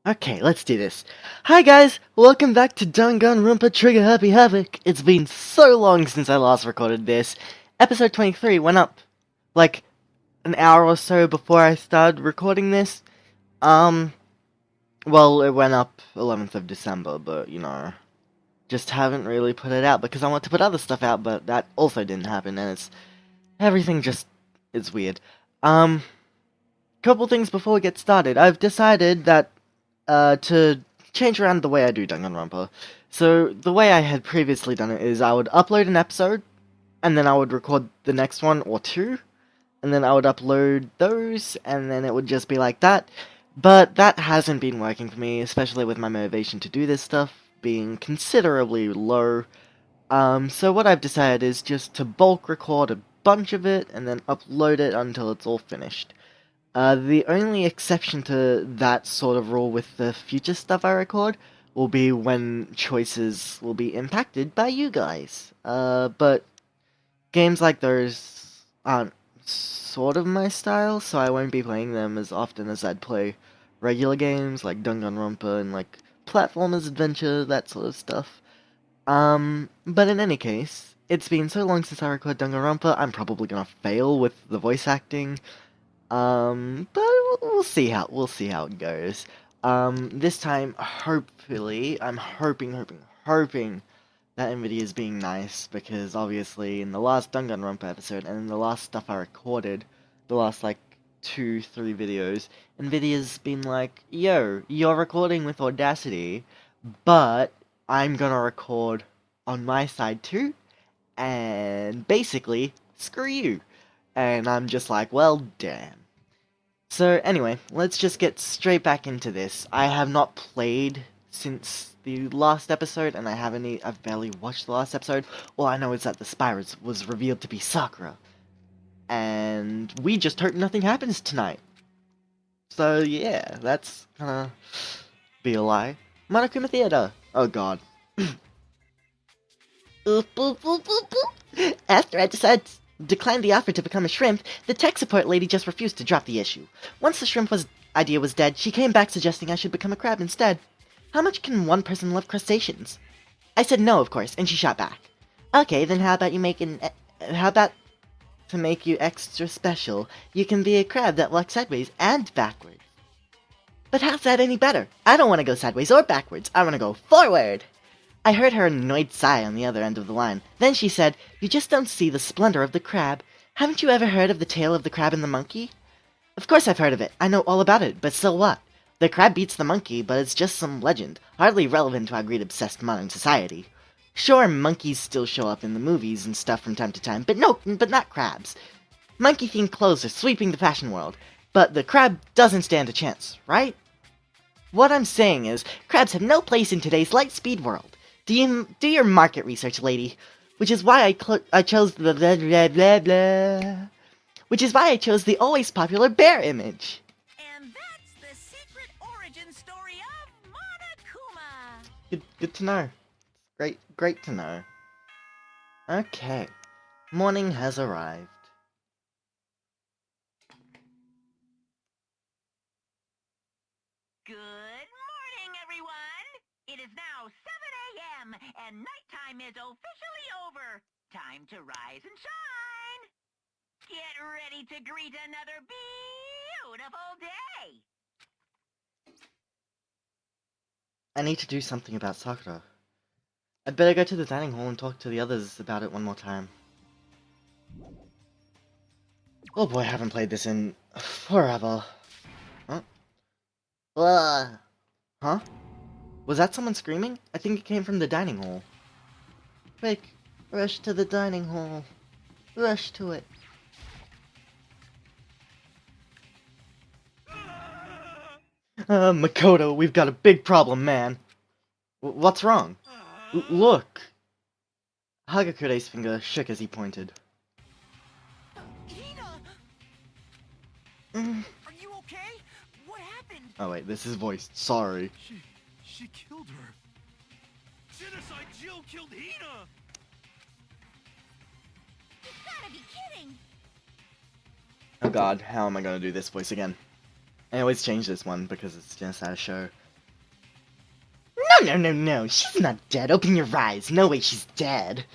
Okay, let's do this. Hi guys, welcome back to Danganronpa Trigger Happy Havoc. It's been so long since I last recorded this. Episode 23 went up like an hour or so before I started recording this. Um, well, it went up 11th of December, but just haven't really put it out because I want to put other stuff out, but that also didn't happen, and everything just is weird. Um, Couple things before we get started. I've decided that to change around the way I do Danganronpa. So, the way I had previously done it is I would upload an episode, and then I would record the next one or two, and then I would upload those, and then it would just be like that. But that hasn't been working for me, especially with my motivation to do this stuff being considerably low. So what I've decided is just to bulk record a bunch of it, and then upload it until it's all finished. The only exception to that sort of rule with the future stuff I record will be when choices will be impacted by you guys. But games like those aren't sort of my style, so I won't be playing them as often as I'd play regular games like Danganronpa and like platformers, adventure, that sort of stuff. But in any case, it's been so long since I recorded Danganronpa, I'm probably gonna fail with the voice acting. But we'll see how it goes. This time, hopefully, I'm hoping that Nvidia is being nice because obviously in the last Danganronpa episode and in the last stuff I recorded, the last like 2-3 videos, Nvidia's been like, "Yo, you're recording with Audacity, but I'm gonna record on my side too, and basically screw you." And I'm just like, well, damn. So anyway, let's just get straight back into this. I have not played since the last episode, and I've barely watched the last episode. All I know is that the spy was revealed to be Sakura. And we just hope nothing happens tonight. So yeah, that's gonna be a lie. Monokuma Theodore. Oh god. Oop, boop, boop, boop, boop. After I decided to decline the offer to become a shrimp, the tech support lady just refused to drop the issue. Once the idea was dead, she came back suggesting I should become a crab instead. How much can one person love crustaceans? I said no, of course, and she shot back. Okay, then how about to make you extra special, you can be a crab that walks sideways and backwards. But how's that any better? I don't want to go sideways or backwards. I want to go forward. I heard her annoyed sigh on the other end of the line. Then she said, "You just don't see the splendor of the crab. Haven't you ever heard of the tale of the crab and the monkey?" Of course I've heard of it. I know all about it, but so what? The crab beats the monkey, but it's just some legend, hardly relevant to our greed-obsessed modern society. Sure, monkeys still show up in the movies and stuff from time to time, but not crabs. Monkey-themed clothes are sweeping the fashion world, but the crab doesn't stand a chance, right? What I'm saying is, crabs have no place in today's light-speed world. Do your market research, lady. Which is why I chose the blah blah blah blah. Which is why I chose the always popular bear image. And that's the secret origin story of Monokuma. Good to know. Great to know. Okay. Morning has arrived. Good morning, everyone. It is now 7 a.m. and nighttime is officially over. Time to rise and shine. Get ready to greet another beautiful day. I need to do something about Sakura. I'd better go to the dining hall and talk to the others about it one more time. Oh boy, I haven't played this in forever. Huh? Huh? Was that someone screaming? I think it came from the dining hall. Quick, rush to the dining hall. Rush to it. Makoto, we've got a big problem, man. What's wrong? Look! Hagakure's finger shook as he pointed. Hina! Are you okay? What happened? Oh wait, this is voiced. Sorry. She killed her. Genocide Jill killed Hina! You gotta be kidding! Oh god, how am I gonna do this voice again? I always change this one because it's just out of show. No, she's not dead. Open your eyes. No way she's dead.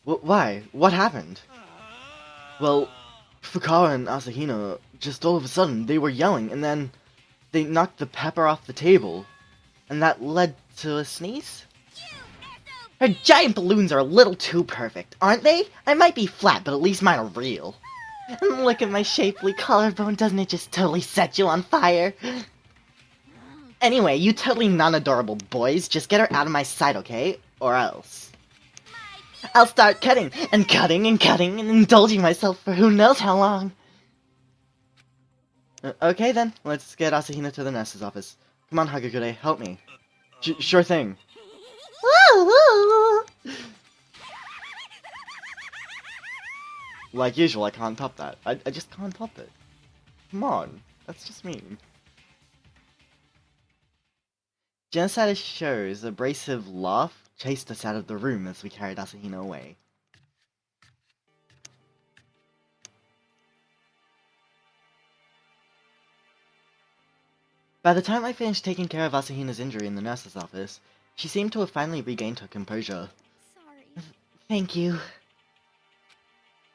Why? What happened? Well, Fukawa and Asahina, just all of a sudden, they were yelling, and then they knocked the pepper off the table. And that led to a sneeze? Her giant balloons are a little too perfect, aren't they? I might be flat, but at least mine are real. And look at my shapely collarbone, doesn't it just totally set you on fire? Anyway, you totally non-adorable boys, just get her out of my sight, okay? Or else. I'll start cutting, and cutting, and cutting, and indulging myself for who knows how long. Okay then, let's get Asahina to the nurse's office. Come on, Hagakure, help me. Sure thing. Like usual, I can't top that. I just can't top it. Come on, that's just mean. Genocide Show's abrasive laugh chased us out of the room as we carried Asahina away. By the time I finished taking care of Asahina's injury in the nurse's office, she seemed to have finally regained her composure. Sorry. Thank you.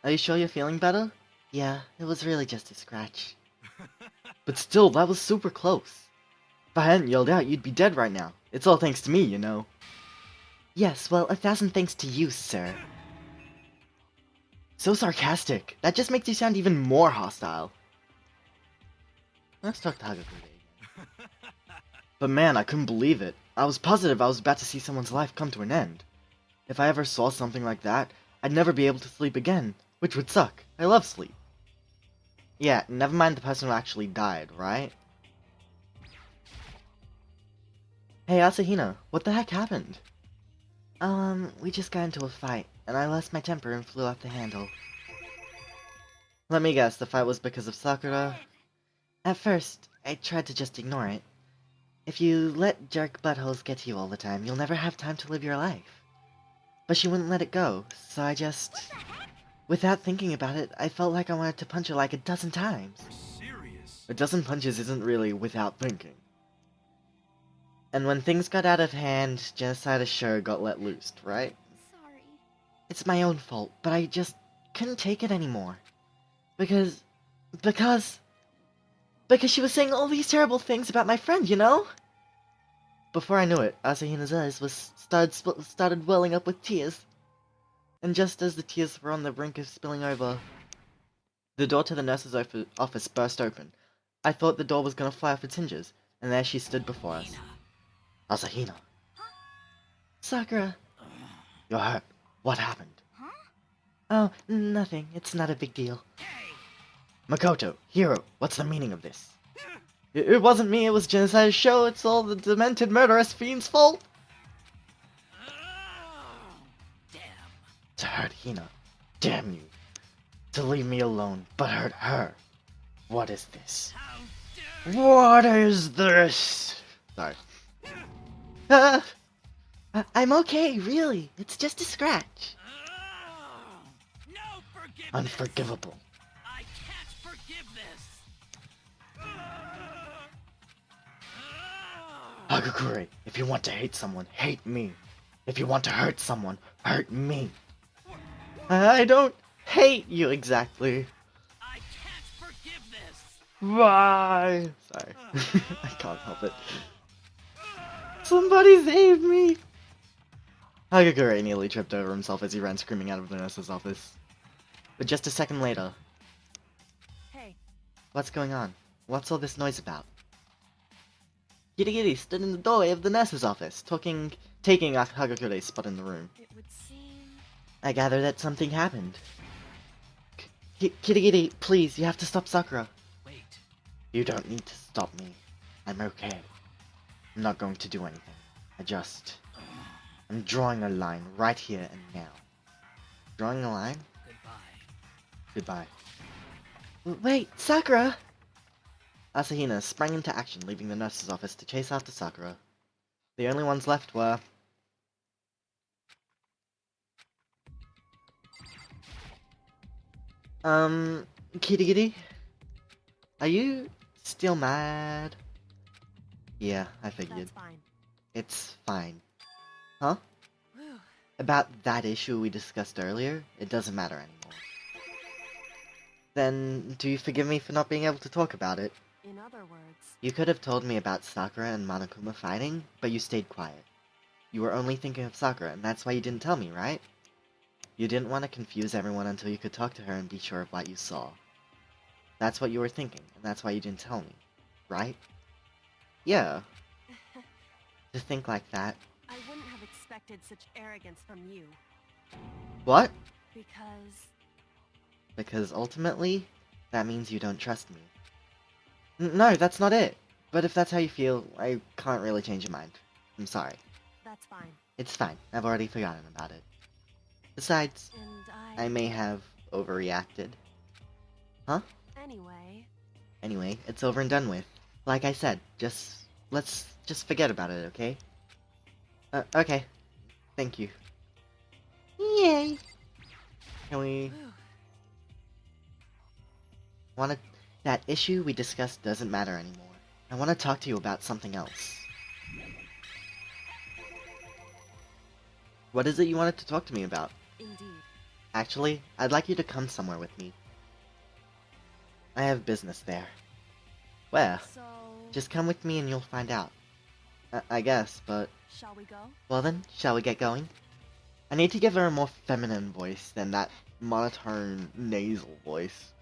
Are you sure you're feeling better? Yeah, it was really just a scratch. But still, that was super close. If I hadn't yelled out, you'd be dead right now. It's all thanks to me, you know. Yes, well, 1,000 thanks to you, sir. So sarcastic. That just makes you sound even more hostile. Let's talk to Hagakure again. But man, I couldn't believe it. I was positive I was about to see someone's life come to an end. If I ever saw something like that, I'd never be able to sleep again, which would suck. I love sleep. Yeah, never mind the person who actually died, right? Hey, Asahina, what the heck happened? We just got into a fight, and I lost my temper and flew off the handle. Let me guess, the fight was because of Sakura? At first, I tried to just ignore it. If you let jerk buttholes get to you all the time, you'll never have time to live your life. But she wouldn't let it go, so I just... Without thinking about it, I felt like I wanted to punch her like a dozen times. Serious? A dozen punches isn't really without thinking. And when things got out of hand, Genocide sure got let loose, right? Sorry. It's my own fault, but I just couldn't take it anymore. Because she was saying all these terrible things about my friend, you know? Before I knew it, Asahina's eyes started welling up with tears. And just as the tears were on the brink of spilling over, the door to the nurse's office burst open. I thought the door was gonna fly off its hinges, and there she stood before us. Asahina. Sakura. You're hurt. What happened? Huh? Oh, nothing. It's not a big deal. Makoto, Hiro, what's the meaning of this? It wasn't me, it was Genocide's show. It's all the demented murderous fiend's fault. Damn. To hurt Hina. Damn you. To leave me alone, but hurt her. What is this? How dare What is this? Sorry. I'm okay, really. It's just a scratch. No forgiveness. Unforgivable. I can't forgive this. Hagakure, if you want to hate someone, hate me. If you want to hurt someone, hurt me. I don't hate you exactly. I can't forgive this. Why? Sorry. I can't help it. Somebody save me! Hagakure nearly tripped over himself as he ran screaming out of the nurse's office. But just a second later... Hey. What's going on? What's all this noise about? Kirigiri stood in the doorway of the nurse's office, taking Hagakure's spot in the room. It would seem... I gather that something happened. Kirigiri, please, you have to stop Sakura. Wait. You don't need to stop me. I'm okay. I'm not going to do anything. I'm drawing a line right here and now. Drawing a line? Goodbye. Goodbye. Wait, Sakura! Asahina sprang into action, leaving the nurse's office to chase after Sakura. The only ones left were... Kirigiri? Are you still mad? Yeah, I figured. That's fine. It's fine. Huh? Whew. About that issue we discussed earlier? It doesn't matter anymore. Then, do you forgive me for not being able to talk about it? In other words, You could have told me about Sakura and Monokuma fighting, but you stayed quiet. You were only thinking of Sakura, and that's why you didn't tell me, right? You didn't want to confuse everyone until you could talk to her and be sure of what you saw. That's what you were thinking, and that's why you didn't tell me, right? Yeah. To think like that. I wouldn't have expected such arrogance from you. What? Because... Because ultimately, that means you don't trust me. No, that's not it. But if that's how you feel, I can't really change your mind. I'm sorry. That's fine. It's fine. I've already forgotten about it. Besides, And I may have overreacted. Huh? Anyway, It's over and done with. Like I said, let's just forget about it, okay? Okay. Thank you. Yay! Can we... whew, That issue we discussed doesn't matter anymore. I want to talk to you about something else. What is it you wanted to talk to me about? indeed. Actually, I'd like you to come somewhere with me. I have business there. Where? So... Just come with me and you'll find out. I guess, but... shall we go? Well then, shall we get going? I need to give her a more feminine voice than that monotone, nasal voice.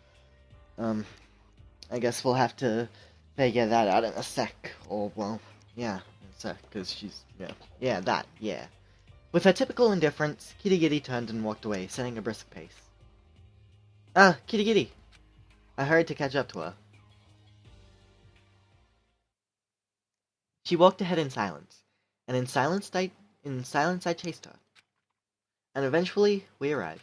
I guess we'll have to figure that out in a sec. Or, well, yeah, in a sec, because she's, yeah. With her typical indifference, Kitty Giddy turned and walked away, setting a brisk pace. Ah, Kitty Giddy! I hurried to catch up to her. She walked ahead in silence, and in silence I chased her. And eventually, we arrived.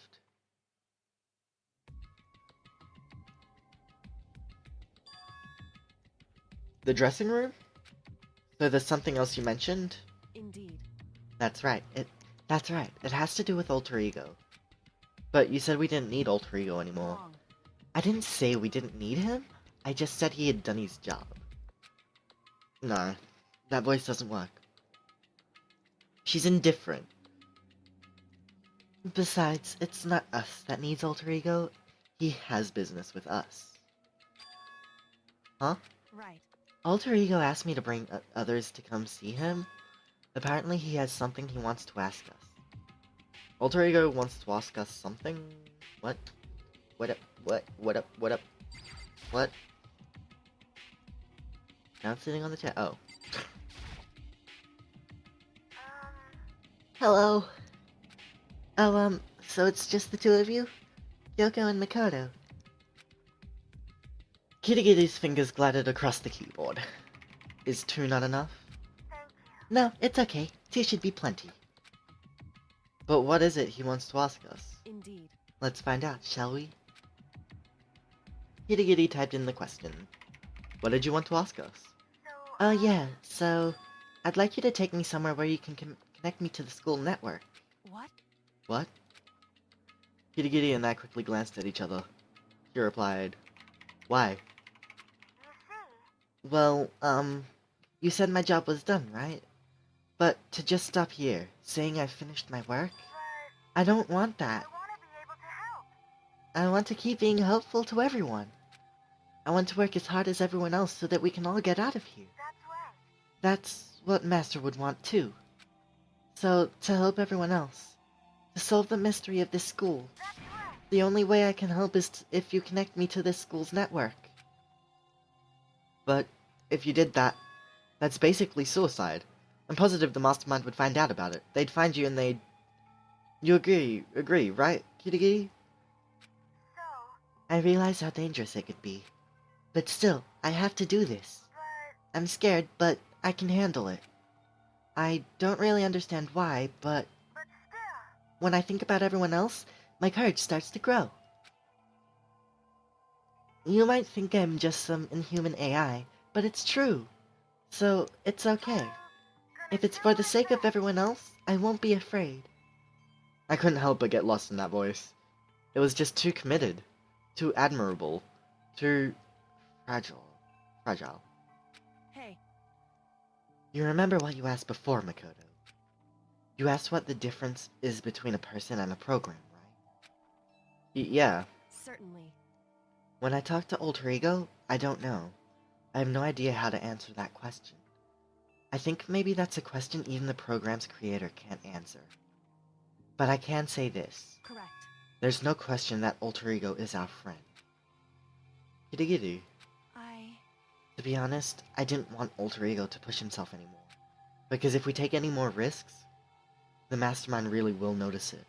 The dressing room? So there's something else you mentioned? Indeed. That's right. It has to do with alter ego. But you said we didn't need alter ego anymore. Wrong. I didn't say we didn't need him. I just said he had done his job. No, that voice doesn't work. She's indifferent. Besides, it's not us that needs alter ego. He has business with us. Huh? Right. Alter ego asked me to bring others to come see him. Apparently he has something he wants to ask us. Alter ego wants to ask us something? What? What up? What? Now it's sitting on the chair. Oh. Hello. Oh, so it's just the two of you? Yoko and Makoto. Kitty Kitty's fingers glided across the keyboard. Is two not enough? No, it's okay. Two should be plenty. But what is it he wants to ask us? Indeed. Let's find out, shall we? Kitty Kitty typed in the question. What did you want to ask us? Oh yeah, so... I'd like you to take me somewhere where you can connect me to the school network. What? What? Kitty Kitty and I quickly glanced at each other. He replied, Why? Well, you said my job was done, right? But to just stop here, saying I've finished my work? I don't want that. I want to keep being helpful to everyone. I want to work as hard as everyone else so that we can all get out of here. That's what Master would want too. So, to help everyone else, to solve the mystery of this school, the only way I can help is if you connect me to this school's network. But, if you did that, that's basically suicide. I'm positive the mastermind would find out about it. They'd find you and they'd... You agree, right, Kitty Kitty? I realize how dangerous it could be. But still, I have to do this. I'm scared, but I can handle it. I don't really understand why, but when I think about everyone else, my courage starts to grow. You might think I'm just some inhuman AI, but it's true. So, it's okay. If it's for the sake of everyone else, I won't be afraid. I couldn't help but get lost in that voice. It was just too committed, too admirable, too fragile. Hey, You remember what you asked before, Makoto. You asked what the difference is between a person and a program, right? Yeah. Certainly. When I talk to Alter Ego, I don't know. I have no idea how to answer that question. I think maybe that's a question even the program's creator can't answer. But I can say this. Correct. There's no question that Alter Ego is our friend. Giddy giddy. To be honest, I didn't want Alter Ego to push himself anymore. Because if we take any more risks, the Mastermind really will notice it.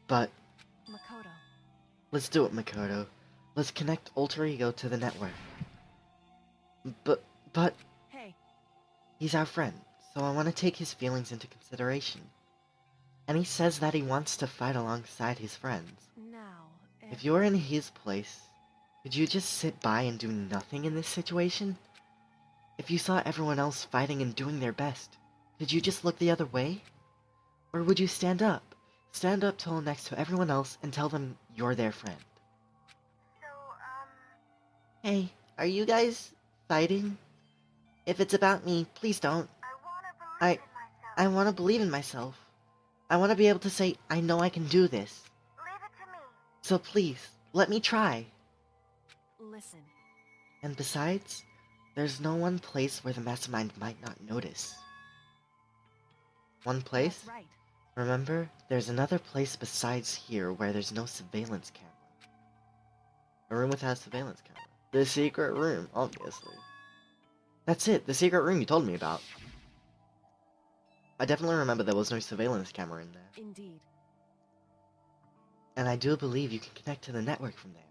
But Makoto. let's do it, Makoto. Let's connect Alter Ego to the network. But Hey. he's our friend, so I want to take his feelings into consideration. And he says that he wants to fight alongside his friends. Now, If you're in his place, could you just sit by and do nothing in this situation? If you saw everyone else fighting and doing their best, could you just look the other way? Or would you stand up? Stand up tall next to everyone else and tell them you're their friend. Hey, are you guys fighting? If it's about me, please don't. I want to believe in myself. I want to be able to say, I know I can do this. Leave it to me. So please, let me try. Listen. And besides, there's no one place where the Mastermind might not notice. One place? That's right. Remember, there's another place besides here where there's no surveillance camera. A room without a surveillance camera. The secret room, obviously. That's it, the secret room you told me about. I definitely remember there was no surveillance camera in there. Indeed. And I do believe you can connect to the network from there.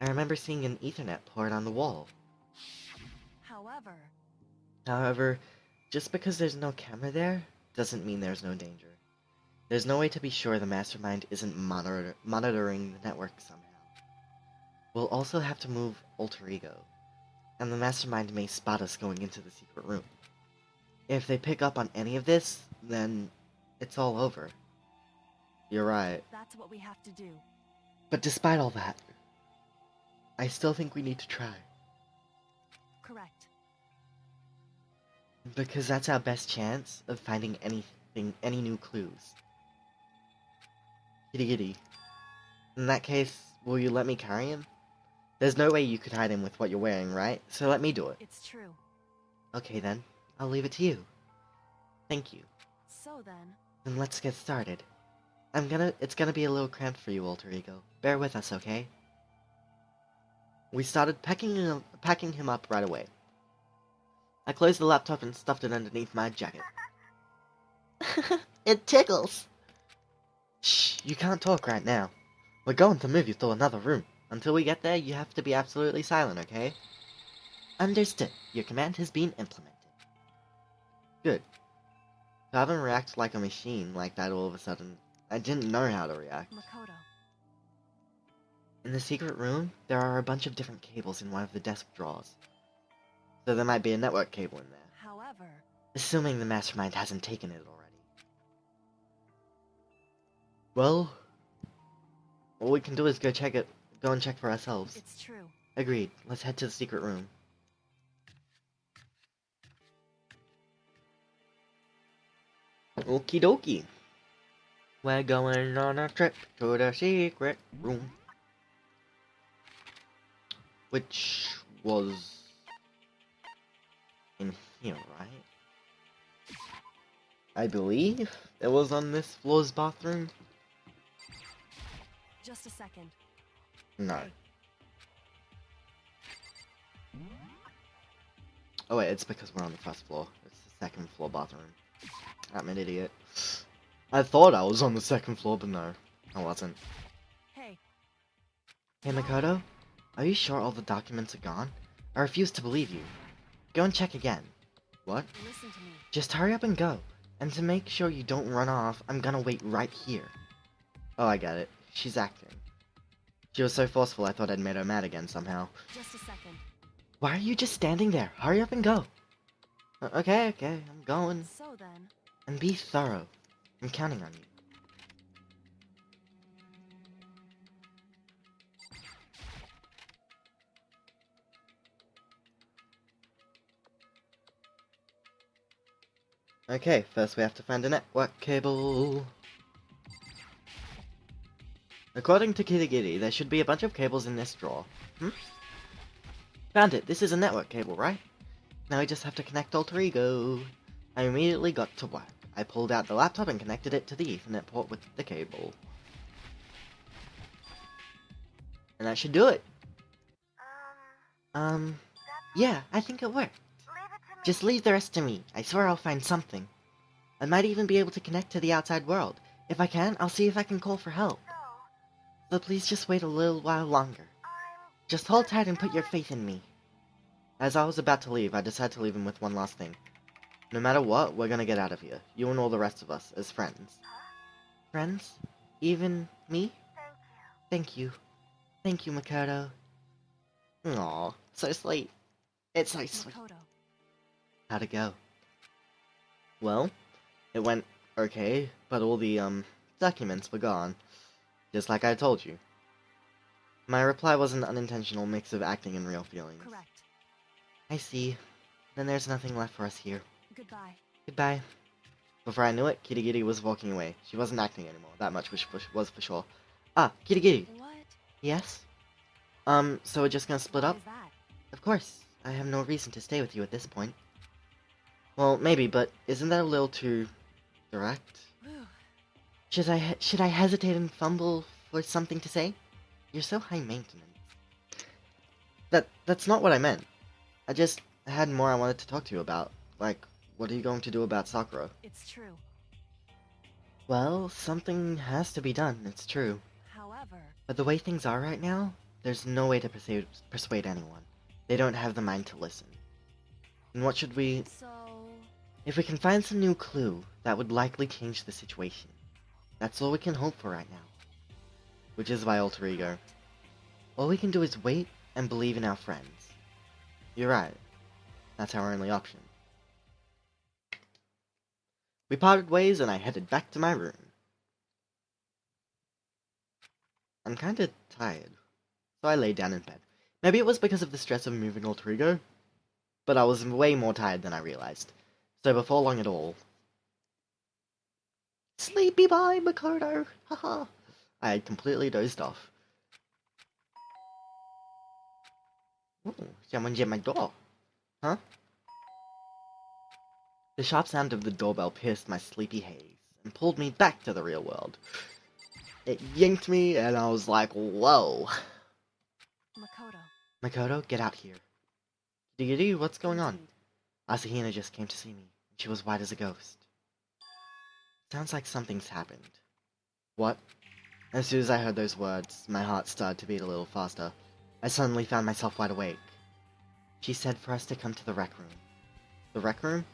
I remember seeing an Ethernet port on the wall. However, just because there's no camera there, doesn't mean there's no danger. There's no way to be sure the Mastermind isn't monitoring the network somehow. We'll also have to move Alter Ego, and the Mastermind may spot us going into the secret room. If they pick up on any of this, then it's all over. You're right. That's what we have to do. But despite all that, I still think we need to try. Correct. Because that's our best chance of finding any new clues. Giddy giddy. In that case, will you let me carry him? There's no way you could hide him with what you're wearing, right? So let me do it. It's true. Okay then, I'll leave it to you. Thank you. So then... Then let's get started. It's gonna be a little cramped for you, Alter Ego. Bear with us, okay? We started packing him up right away. I closed the laptop and stuffed it underneath my jacket. It tickles! Shh, you can't talk right now. We're going to move you to another room. Until we get there, you have to be absolutely silent, okay? Understood. Your command has been implemented. Good. To have him react like a machine like that all of a sudden, I didn't know how to react. Makoto. In the secret room, there are a bunch of different cables in one of the desk drawers. So there might be a network cable in there. However... Assuming the Mastermind hasn't taken it already. Well, all we can do is go and check for ourselves. It's true. Agreed. Let's head to the secret room. Okie dokie. We're going on a trip to the secret room. Which was in here, right? I believe it was on this floor's bathroom. Just a second. No. Oh wait, it's because we're on the first floor. It's the second floor bathroom. I'm an idiot. I thought I was on the second floor, but no, I wasn't. Hey. Hey Makoto, are you sure all the documents are gone? I refuse to believe you. Go and check again. What? Listen to me. Just hurry up and go. And to make sure you don't run off, I'm gonna wait right here. Oh, I get it. She's acting. She was so forceful I thought I'd made her mad again somehow. Just a second. Why are you just standing there? Hurry up and go. Okay, I'm going. So then... And be thorough. I'm counting on you. Okay, first we have to find a network cable. According to Kitty Giddy, there should be a bunch of cables in this drawer. Found it! This is a network cable, right? Now we just have to connect Alter Ego. I immediately got to work. I pulled out the laptop and connected it to the Ethernet port with the cable. And that should do it. Yeah, I think it worked. Just leave the rest to me. I swear I'll find something. I might even be able to connect to the outside world. If I can, I'll see if I can call for help. So please just wait a little while longer. Just hold tight and put your faith in me. As I was about to leave, I decided to leave him with one last thing. No matter what, we're gonna get out of here. You and all the rest of us, as friends. Friends? Even me? Thank you. Thank you, Makoto. Aw, so sweet. It's so sweet. Makoto. How'd it go? Well, it went okay, but all the, documents were gone. Just like I told you. My reply was an unintentional mix of acting and real feelings. Correct. I see. Then there's nothing left for us here. Goodbye. Goodbye. Before I knew it, Kitty Giddy was walking away. She wasn't acting anymore, that much was for sure. Ah, Kitty Giddy! What? Yes? So we're just gonna split Why up? is that? Of course. I have no reason to stay with you at this point. Well, maybe, but isn't that a little too direct? Whew. Should I hesitate and fumble for something to say? You're so high maintenance. That's not what I meant. I just had more I wanted to talk to you about. Like, what are you going to do about Sakura? It's true. Well, something has to be done, it's true. However, But the way things are right now, there's no way to persuade anyone. They don't have the mind to listen. And what should we... so... If we can find some new clue, that would likely change the situation. That's all we can hope for right now. Which is why Alter Ego. All we can do is wait and believe in our friends. You're right. That's our only option. We parted ways and I headed back to my room. I'm kinda tired, so I lay down in bed. Maybe it was because of the stress of moving Alter Ego, but I was way more tired than I realized. So before long at all... Sleepy boy, Makoto! Haha! I had completely dozed off. Ooh, someone's at my door. Huh? The sharp sound of the doorbell pierced my sleepy haze and pulled me back to the real world. It yanked me and I was like, whoa. Makoto. Makoto, get out here. Diggity, what's going on? Indeed. Asahina just came to see me. She was white as a ghost. Sounds like something's happened. What? As soon as I heard those words, my heart started to beat a little faster. I suddenly found myself wide awake. She said for us to come to the rec room. The rec room?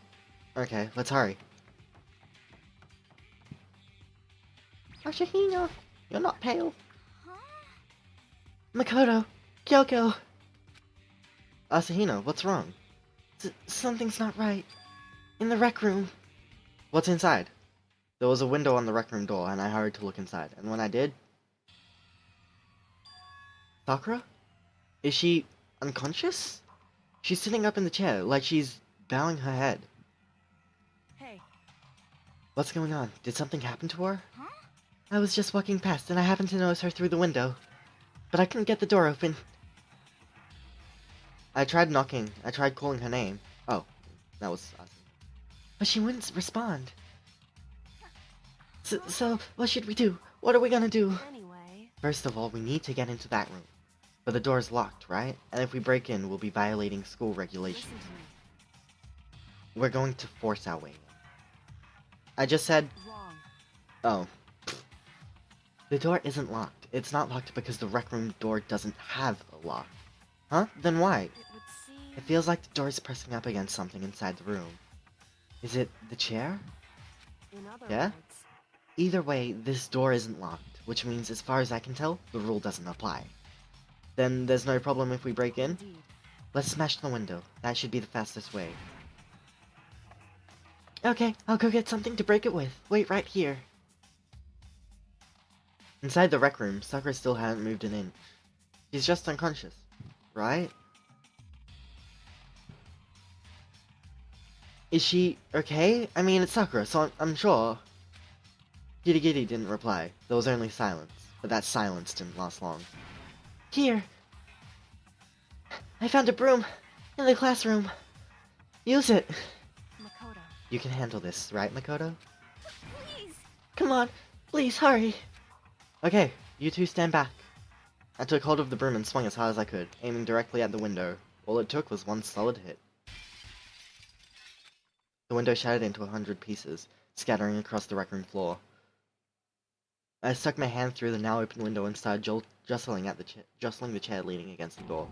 Okay, let's hurry. Asahina, you're not pale. Makoto, Kyoko. Asahina, what's wrong? Something's not right. In the rec room. What's inside? There was a window on the rec room door, and I hurried to look inside. And when I did... Sakura? Is she unconscious? She's sitting up in the chair, like she's bowing her head. Hey. What's going on? Did something happen to her? Huh? I was just walking past, and I happened to notice her through the window. But I couldn't get the door open. I tried knocking. I tried calling her name. Oh, that was awesome. But she wouldn't respond. So, what should we do? What are we gonna do? Anyway. First of all, we need to get into that room. But the door's locked, right? And if we break in, we'll be violating school regulations. Listen to me. We're going to force our way in. I just said... Wrong. Oh. The door isn't locked. It's not locked because the rec room door doesn't have a lock. Huh? Then why? It would seem... It feels like the door is pressing up against something inside the room. Is it the chair? In other Yeah? words... Either way, this door isn't locked, which means as far as I can tell, the rule doesn't apply. Then there's no problem if we break in? Indeed. Let's smash the window. That should be the fastest way. Okay, I'll go get something to break it with. Wait right here. Inside the rec room, Sakura still hadn't moved an inch. She's just unconscious, right? Is she okay? I mean, it's Sakura, so I'm sure. Giddy Giddy didn't reply. There was only silence, but that silence didn't last long. Here! I found a broom in the classroom. Use it! Makoto. You can handle this, right, Makoto? Please! Come on, please, hurry! Okay, you two stand back. I took hold of the broom and swung as hard as I could, aiming directly at the window. All it took was one solid hit. The window shattered into 100 pieces, scattering across the rec room floor. I stuck my hand through the now open window and started jostling the chair leaning against the door.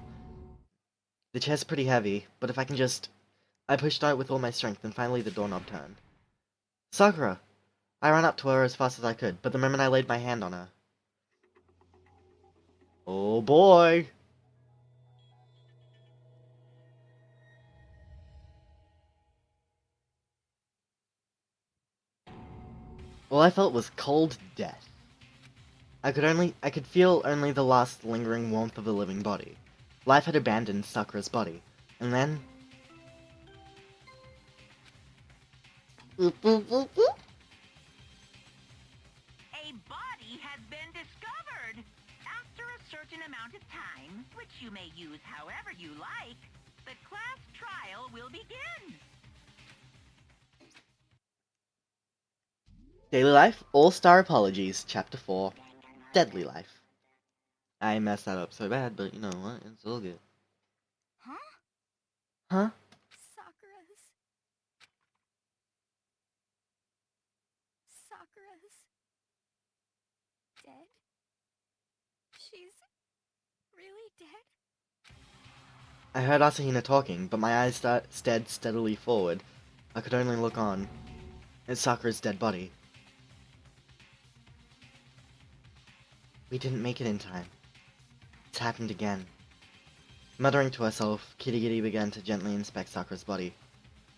The chair's pretty heavy, but if I can just... I pushed on it with all my strength, and finally the doorknob turned. Sakura! I ran up to her as fast as I could, but the moment I laid my hand on her... Oh boy! All I felt was cold death. I could feel only the last lingering warmth of a living body. Life had abandoned Sakura's body, and then... Oop, oop, oop, oop. A body has been discovered. After a certain amount of time, which you may use however you like, the class trial will begin. Daily Life, All-Star Apologies, Chapter 4, Deadly Life. I messed that up so bad, but you know what, it's all good. Huh? Huh? Sakura's dead? She's really dead? I heard Asahina talking, but my eyes stared steadily forward. I could only look on. It's Sakura's dead body. We didn't make it in time. It's happened again. Muttering to herself, Kitty Kitty began to gently inspect Sakura's body.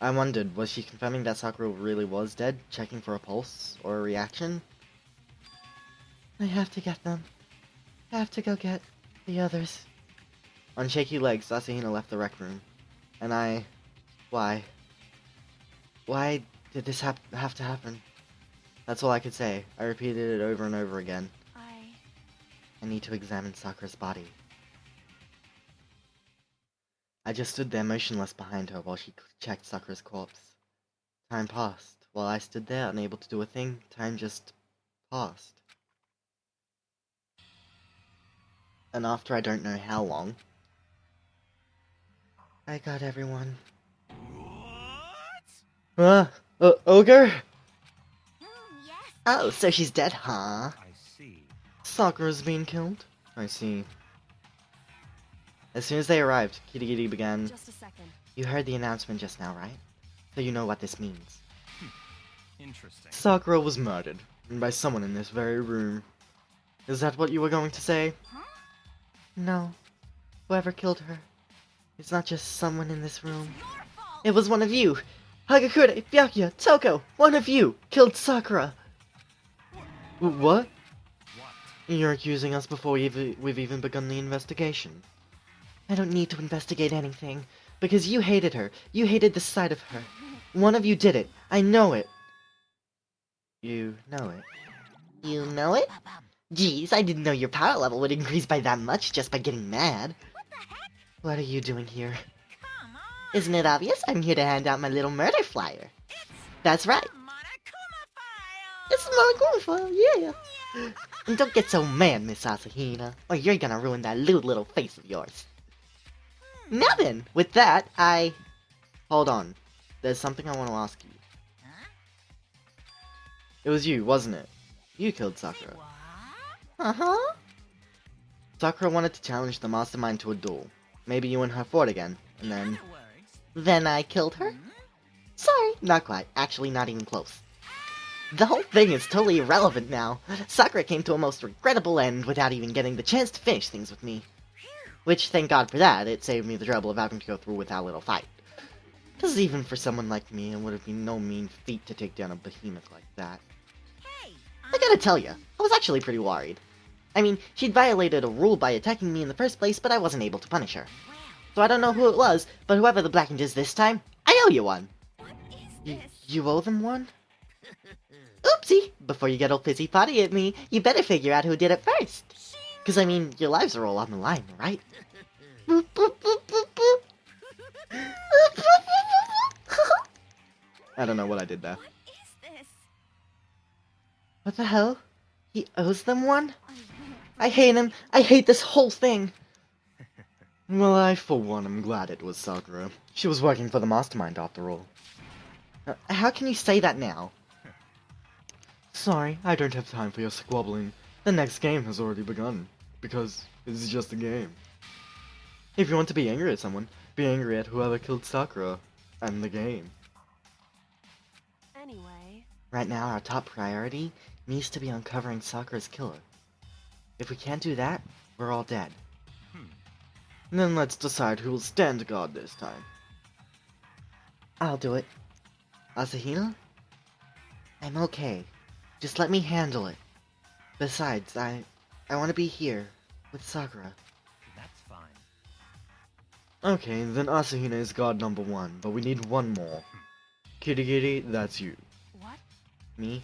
I wondered, was she confirming that Sakura really was dead, checking for a pulse or a reaction? I have to get them. I have to go get the others. On shaky legs, Asahina left the rec room. And I... Why? Why did this have to happen? That's all I could say. I repeated it over and over again. I need to examine Sakura's body. I just stood there motionless behind her while she checked Sakura's corpse. Time passed. While I stood there unable to do a thing, time just passed. And after I don't know how long... I got everyone. What? Ogre? Yes! Oh, so she's dead, huh? I see. Sakura's been killed? I see. As soon as they arrived, Kitty Kitty began... Just a second. You heard the announcement just now, right? So you know what this means. Interesting. Sakura was murdered, and by someone in this very room. Is that what you were going to say? Huh? No. Whoever killed her. It's not just someone in this room. Your fault! It was one of you! Hagakure, Byakuya, Toko! One of you killed Sakura! What? What? You're accusing us before we've even begun the investigation. I don't need to investigate anything, because you hated her. You hated the sight of her. One of you did it. I know it. You know it. You know it? Geez, I didn't know your power level would increase by that much just by getting mad. What the heck? What are you doing here? Come on! Isn't it obvious? I'm here to hand out my little murder flyer. It's That's right. the Monokuma file! It's my file, yeah. And don't get so mad, Miss Asahina, or you're gonna ruin that lewd little face of yours. Now then, with that, Hold on. There's something I want to ask you. Huh? It was you, wasn't it? You killed Say Sakura. what? Uh-huh. Sakura wanted to challenge the mastermind to a duel. Maybe you and her fought again, and In then... other words, Then I killed her? hmm? Sorry, not quite. Actually, not even close. The whole thing is totally irrelevant now. Sakura came to a most regrettable end without even getting the chance to finish things with me. Which, thank God for that, it saved me the trouble of having to go through with that little fight. Because even for someone like me, it would have been no mean feat to take down a behemoth like that. Hey, I gotta tell you, I was actually pretty worried. I mean, she'd violated a rule by attacking me in the first place, but I wasn't able to punish her. well, So I don't know who it was, but whoever the blackened is this time, I owe you one. What is this? You owe them one? Oopsie! Before you get all pissy potty at me, you better figure out who did it first. Cause I mean, your lives are all on the line, right? Boop, boop, boop, boop, boop. Boop, boop, boop, boop, boop. I don't know what I did there. What is this? What the hell? He owes them one? I won't I hate him. I hate this whole thing. Well, I, for one, am glad it was Sakura. She was working for the mastermind, after all. How can you say that now? Sorry, I don't have time for your squabbling. The next game has already begun. Because it's just a game. If you want to be angry at someone, be angry at whoever killed Sakura. And the game. Anyway, Right now, our top priority needs to be uncovering Sakura's killer. If we can't do that, we're all dead. Then let's decide who will stand guard this time. I'll do it. Asahina? I'm okay. Just let me handle it. Besides, I want to be here with Sakura. That's fine. Okay, then Asahina is guard number 1, but we need one more. Kitty Kitty, that's you. what? Me?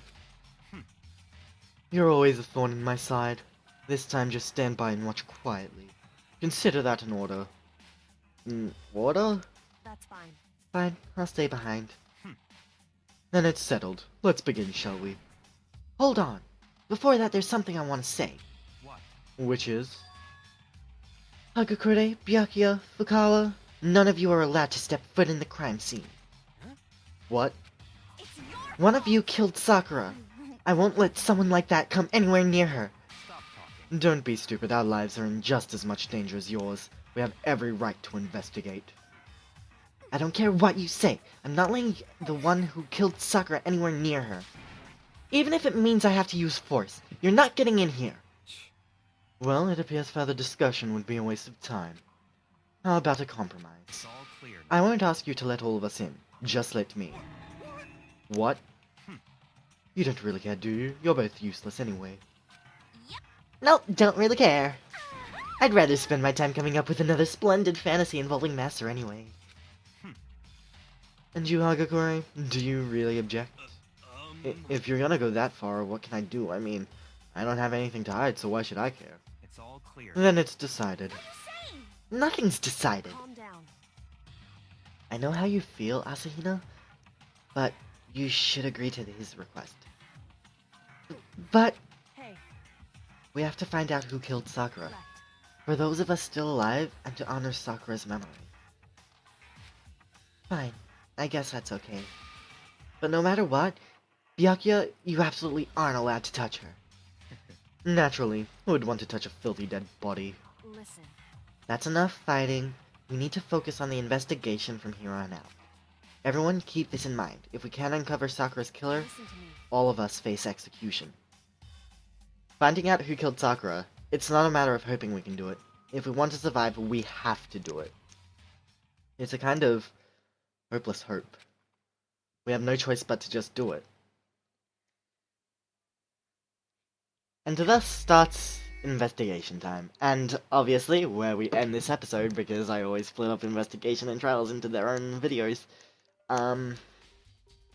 You're always a thorn in my side. This time just stand by and watch quietly. Consider that an order. Order? That's fine. Fine, I'll stay behind. Then it's settled. Let's begin, shall we? Hold on. Before that, there's something I want to say. What? Which is? Hagakure, Byakuya, Fukawa, none of you are allowed to step foot in the crime scene. Huh? What? It's your One of you killed Sakura. I won't let someone like that come anywhere near her. Stop talking. Don't be stupid, our lives are in just as much danger as yours. We have every right to investigate. I don't care what you say. I'm not letting the one who killed Sakura anywhere near her. Even if it means I have to use force, you're not getting in here. Well, it appears further discussion would be a waste of time. How about a compromise? It's all clear now. I won't ask you to let all of us in. Just let me. What? You don't really care, do you? You're both useless anyway. Yep. Nope, don't really care. I'd rather spend my time coming up with another splendid fantasy involving Master anyway. And you, Hagakure, do you really object? If you're gonna go that far, what can I do? I mean, I don't have anything to hide, so why should I care? It's all clear. Then it's decided. What are you saying? Nothing's decided. Calm down. I know how you feel, Asahina, but you should agree to his request. But Hey, we have to find out who killed Sakura. correct. For those of us still alive, and to honor Sakura's memory. Fine, I guess that's okay. But no matter what, Byakuya, you absolutely aren't allowed to touch her. Naturally, who would want to touch a filthy dead body? Listen, That's enough fighting. We need to focus on the investigation from here on out. Everyone keep this in mind. If we can't uncover Sakura's killer, listen to me. all of us face execution. Finding out who killed Sakura, it's not a matter of hoping we can do it. If we want to survive, we have to do it. It's a kind of hopeless hope. We have no choice but to just do it. And thus starts investigation time. And obviously, where we end this episode, because I always split up investigation and trials into their own videos.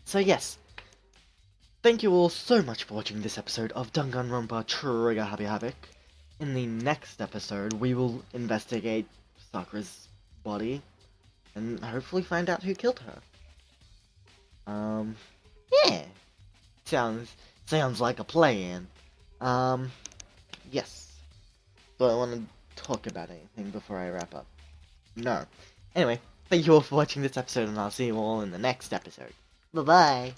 So yes. Thank you all so much for watching this episode of Danganronpa Trigger Happy Havoc. In the next episode, we will investigate Sakura's body and hopefully find out who killed her. Yeah. Sounds like a plan. Yes. Do I want to talk about anything before I wrap up? No. Anyway, thank you all for watching this episode, and I'll see you all in the next episode. Bye-bye.